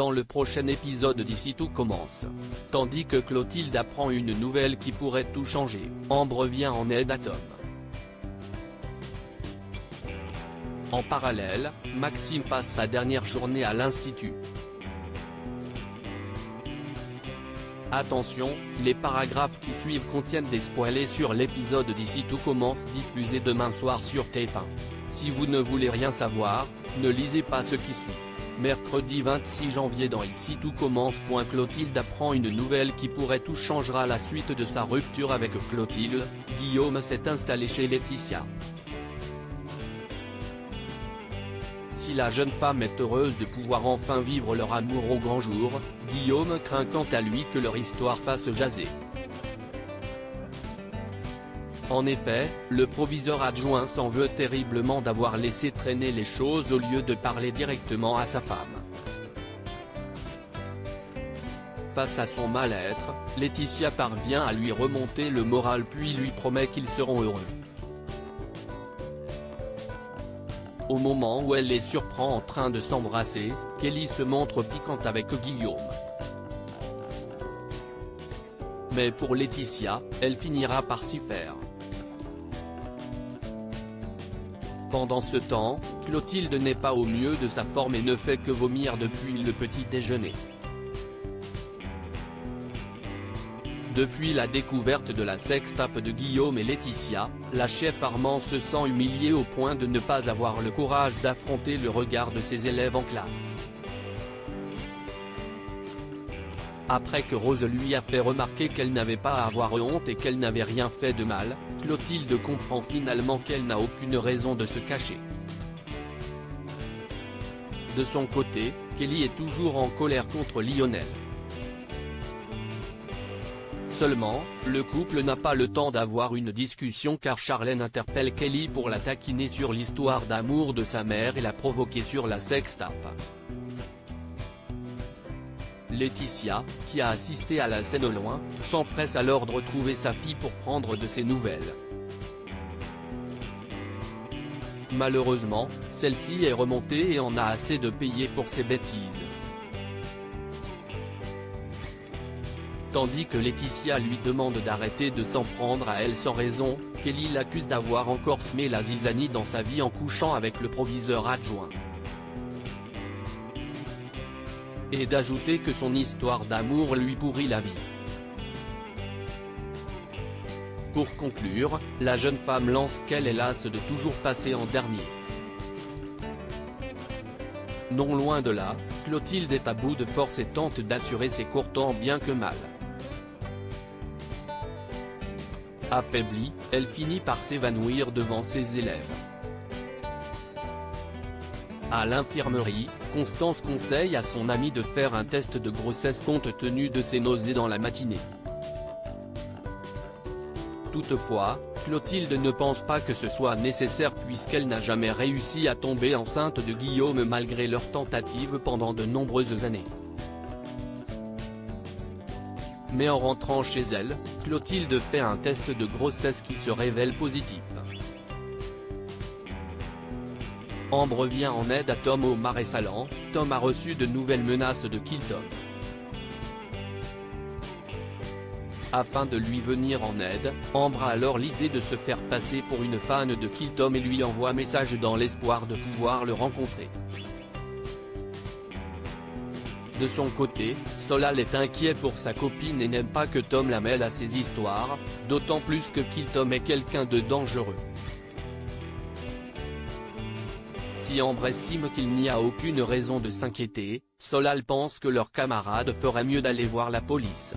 dans le prochain épisode d'Ici tout commence. Tandis que Clotilde apprend une nouvelle qui pourrait tout changer, Ambre vient en aide à Tom. En parallèle, Maxime passe sa dernière journée à l'institut. Attention, les paragraphes qui suivent contiennent des spoilers sur l'épisode d'Ici tout commence diffusé demain soir sur TF1. Si vous ne voulez rien savoir, ne lisez pas ce qui suit. Mercredi 26 janvier dans Ici tout commence. Clotilde apprend une nouvelle qui pourrait tout changera la suite de sa rupture avec Clotilde. Guillaume s'est installé chez Laetitia. Si la jeune femme est heureuse de pouvoir enfin vivre leur amour au grand jour, Guillaume craint quant à lui que leur histoire fasse jaser. En effet, le proviseur adjoint s'en veut terriblement d'avoir laissé traîner les choses au lieu de parler directement à sa femme. Face à son mal-être, Laetitia parvient à lui remonter le moral puis lui promet qu'ils seront heureux. Au moment où elle les surprend en train de s'embrasser, Kelly se montre piquante avec Guillaume. Mais pour Laetitia, elle finira par s'y faire. Pendant ce temps, Clotilde n'est pas au mieux de sa forme et ne fait que vomir depuis le petit déjeuner. Depuis la découverte de la sextape de Guillaume et Laetitia, la chef Armand se sent humiliée au point de ne pas avoir le courage d'affronter le regard de ses élèves en classe. Après que Rose lui a fait remarquer qu'elle n'avait pas à avoir honte et qu'elle n'avait rien fait de mal, Clotilde comprend finalement qu'elle n'a aucune raison de se cacher. De son côté, Kelly est toujours en colère contre Lionel. Seulement, le couple n'a pas le temps d'avoir une discussion car Charlène interpelle Kelly pour la taquiner sur l'histoire d'amour de sa mère et la provoquer sur la sextape. Laetitia, qui a assisté à la scène au loin, s'empresse alors de retrouver sa fille pour prendre de ses nouvelles. Malheureusement, celle-ci est remontée et en a assez de payer pour ses bêtises. Tandis que Laetitia lui demande d'arrêter de s'en prendre à elle sans raison, Kelly l'accuse d'avoir encore semé la zizanie dans sa vie en couchant avec le proviseur adjoint. Et d'ajouter que son histoire d'amour lui pourrit la vie. Pour conclure, la jeune femme lance qu'elle est lasse de toujours passer en dernier. Non loin de là, Clotilde est à bout de force et tente d'assurer ses cours tant bien que mal. Affaiblie, elle finit par s'évanouir devant ses élèves. À l'infirmerie, Constance conseille à son amie de faire un test de grossesse compte tenu de ses nausées dans la matinée. Toutefois, Clotilde ne pense pas que ce soit nécessaire puisqu'elle n'a jamais réussi à tomber enceinte de Guillaume malgré leurs tentatives pendant de nombreuses années. Mais en rentrant chez elle, Clotilde fait un test de grossesse qui se révèle positif. Ambre vient en aide à Tom au Marais Sallant. Tom a reçu de nouvelles menaces de kill Tom. Afin de lui venir en aide, Ambre a alors l'idée de se faire passer pour une fan de kill Tom et lui envoie message dans l'espoir de pouvoir le rencontrer. De son côté, Solal est inquiet pour sa copine et n'aime pas que Tom la mêle à ses histoires, d'autant plus que kill Tom est quelqu'un de dangereux. Si Ambre estime qu'il n'y a aucune raison de s'inquiéter, Solal pense que leur camarade ferait mieux d'aller voir la police.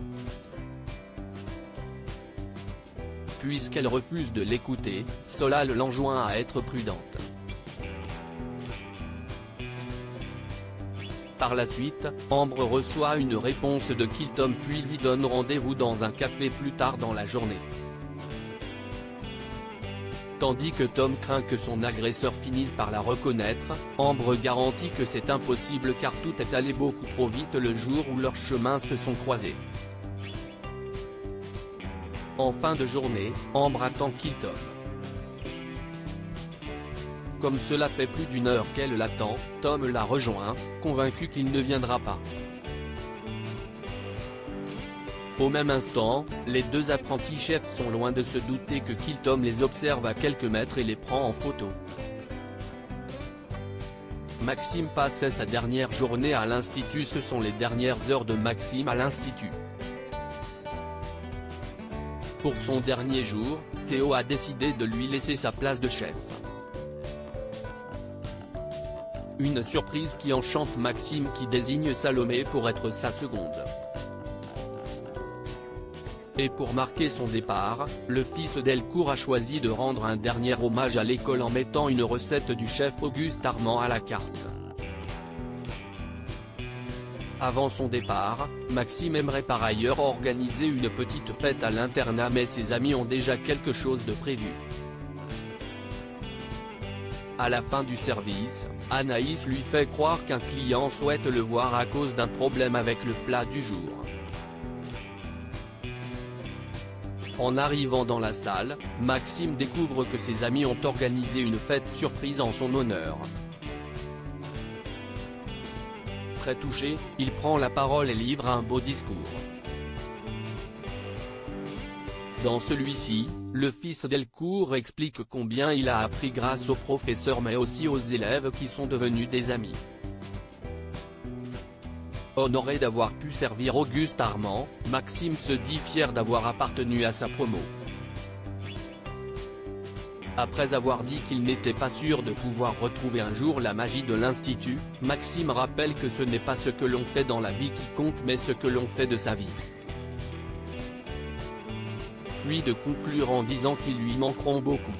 Puisqu'elle refuse de l'écouter, Solal l'enjoint à être prudente. Par la suite, Ambre reçoit une réponse de kill Tom puis lui donne rendez-vous dans un café plus tard dans la journée. Tandis que Tom craint que son agresseur finisse par la reconnaître, Ambre garantit que c'est impossible car tout est allé beaucoup trop vite le jour où leurs chemins se sont croisés. En fin de journée, Ambre attend kill Tom. Comme cela fait plus d'une heure qu'elle l'attend, Tom la rejoint, convaincu qu'il ne viendra pas. Au même instant, les deux apprentis chefs sont loin de se douter que Tom les observe à quelques mètres et les prend en photo. Maxime passait sa dernière journée à l'institut. Ce sont les dernières heures de Maxime à l'institut. Pour son dernier jour, Théo a décidé de lui laisser sa place de chef. Une surprise qui enchante Maxime, qui désigne Salomé pour être sa seconde. Et pour marquer son départ, le fils Delcourt a choisi de rendre un dernier hommage à l'école en mettant une recette du chef Auguste Armand à la carte. Avant son départ, Maxime aimerait par ailleurs organiser une petite fête à l'internat, mais ses amis ont déjà quelque chose de prévu. À la fin du service, Anaïs lui fait croire qu'un client souhaite le voir à cause d'un problème avec le plat du jour. En arrivant dans la salle, Maxime découvre que ses amis ont organisé une fête surprise en son honneur. Très touché, il prend la parole et livre un beau discours. Dans celui-ci, le fils Delcourt explique combien il a appris grâce aux professeurs mais aussi aux élèves qui sont devenus des amis. Honoré d'avoir pu servir Auguste Armand, Maxime se dit fier d'avoir appartenu à sa promo. Après avoir dit qu'il n'était pas sûr de pouvoir retrouver un jour la magie de l'institut, Maxime rappelle que ce n'est pas ce que l'on fait dans la vie qui compte mais ce que l'on fait de sa vie. Puis de conclure en disant qu'ils lui manqueront beaucoup.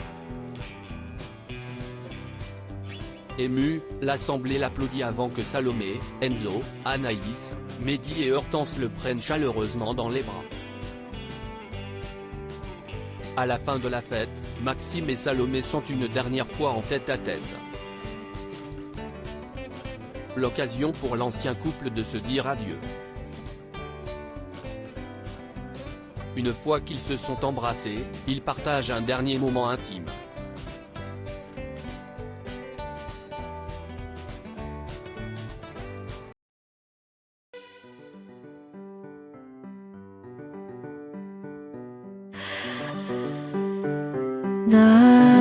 Ému, l'assemblée l'applaudit avant que Salomé, Enzo, Anaïs, Mehdi et Hortense le prennent chaleureusement dans les bras. À la fin de la fête, Maxime et Salomé sont une dernière fois en tête-à-tête. L'occasion pour l'ancien couple de se dire adieu. Une fois qu'ils se sont embrassés, ils partagent un dernier moment intime. 나